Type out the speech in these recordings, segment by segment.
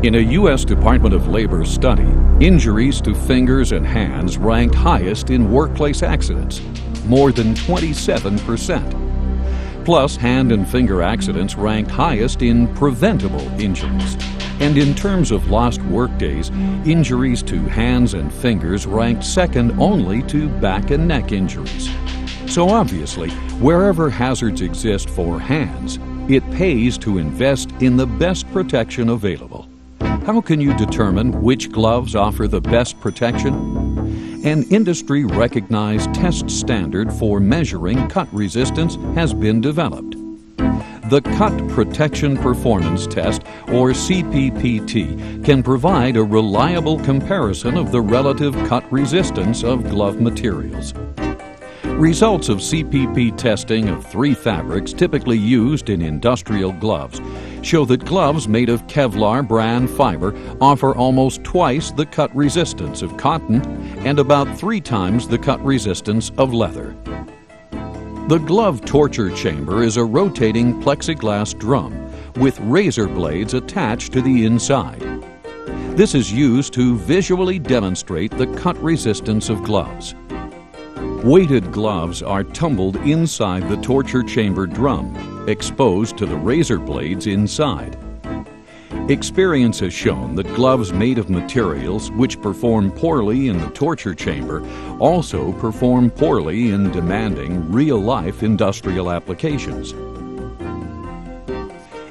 In a U.S. Department of Labor study, injuries to fingers and hands ranked highest in workplace accidents, more than 27%. Plus, hand and finger accidents ranked highest in preventable injuries. And in terms of lost workdays, injuries to hands and fingers ranked second only to back and neck injuries. So obviously, wherever hazards exist for hands, it pays to invest in the best protection available. How can you determine which gloves offer the best protection? An industry-recognized test standard for measuring cut resistance has been developed. The Cut Protection Performance Test, or CPPT, can provide a reliable comparison of the relative cut resistance of glove materials. Results of CPP testing of 3 fabrics typically used in industrial gloves show that gloves made of Kevlar brand fiber offer almost twice the cut resistance of cotton and about 3 times the cut resistance of leather. The glove torture chamber is a rotating plexiglass drum with razor blades attached to the inside. This is used to visually demonstrate the cut resistance of gloves. Weighted gloves are tumbled inside the torture chamber drum, exposed to the razor blades inside. Experience has shown that gloves made of materials which perform poorly in the torture chamber also perform poorly in demanding real-life industrial applications.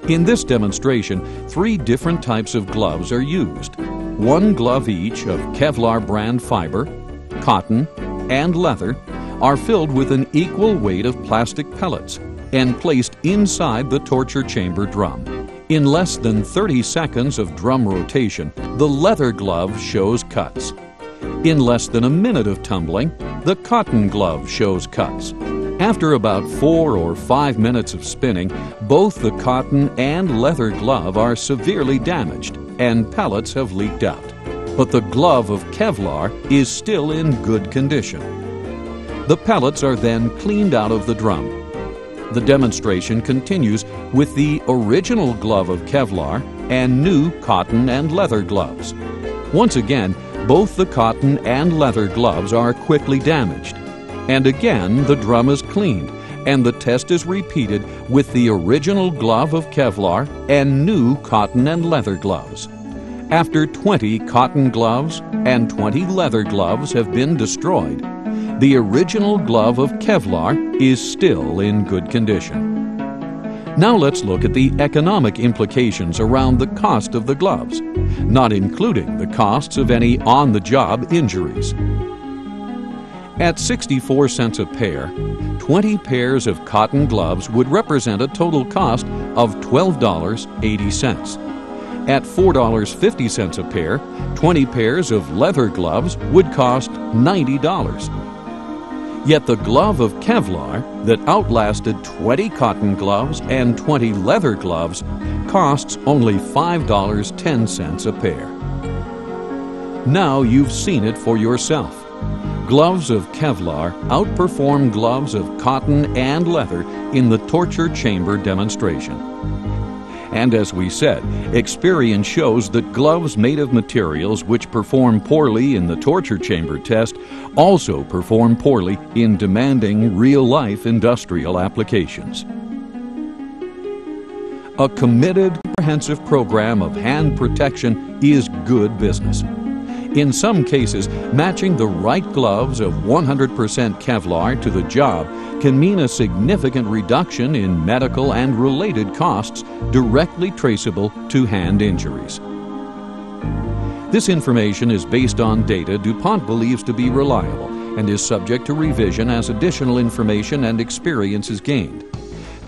In this demonstration, 3 different types of gloves are used. 1 glove each of Kevlar brand fiber, cotton, and leather are filled with an equal weight of plastic pellets and placed inside the torture chamber drum. In less than 30 seconds of drum rotation, the leather glove shows cuts. In less than a minute of tumbling, the cotton glove shows cuts. After about 4 or 5 minutes of spinning, both the cotton and leather glove are severely damaged and pellets have leaked out. But the glove of Kevlar is still in good condition. The pellets are then cleaned out of the drum. The demonstration continues with the original glove of Kevlar and new cotton and leather gloves. Once again, both the cotton and leather gloves are quickly damaged. And again, the drum is cleaned, and the test is repeated with the original glove of Kevlar and new cotton and leather gloves. After 20 cotton gloves and 20 leather gloves have been destroyed, the original glove of Kevlar is still in good condition. Now let's look at the economic implications around the cost of the gloves, not including the costs of any on-the-job injuries. At 64 cents a pair, 20 pairs of cotton gloves would represent a total cost of $12.80. At $4.50 a pair, 20 pairs of leather gloves would cost $90. Yet the glove of Kevlar that outlasted 20 cotton gloves and 20 leather gloves costs only $5.10 a pair. Now you've seen it for yourself. Gloves of Kevlar outperform gloves of cotton and leather in the torture chamber demonstration. And as we said, experience shows that gloves made of materials which perform poorly in the torture chamber test also perform poorly in demanding real-life industrial applications. A committed, comprehensive program of hand protection is good business. In some cases, matching the right gloves of 100% Kevlar to the job can mean a significant reduction in medical and related costs directly traceable to hand injuries. This information is based on data DuPont believes to be reliable and is subject to revision as additional information and experience is gained.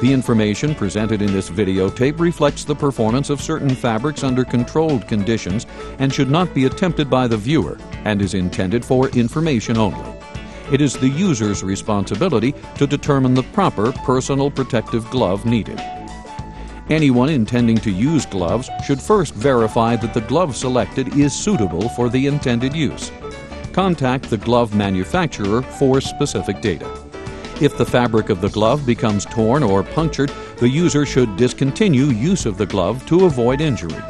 The information presented in this videotape reflects the performance of certain fabrics under controlled conditions and should not be attempted by the viewer and is intended for information only. It is the user's responsibility to determine the proper personal protective glove needed. Anyone intending to use gloves should first verify that the glove selected is suitable for the intended use. Contact the glove manufacturer for specific data. If the fabric of the glove becomes torn or punctured, the user should discontinue use of the glove to avoid injury.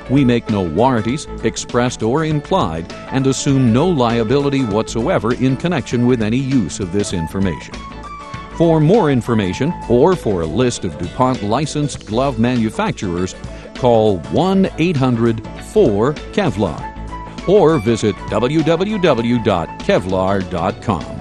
We make no warranties, expressed or implied, and assume no liability whatsoever in connection with any use of this information. For more information or for a list of DuPont licensed glove manufacturers, call 1-800-4KEVLAR or visit www.kevlar.com.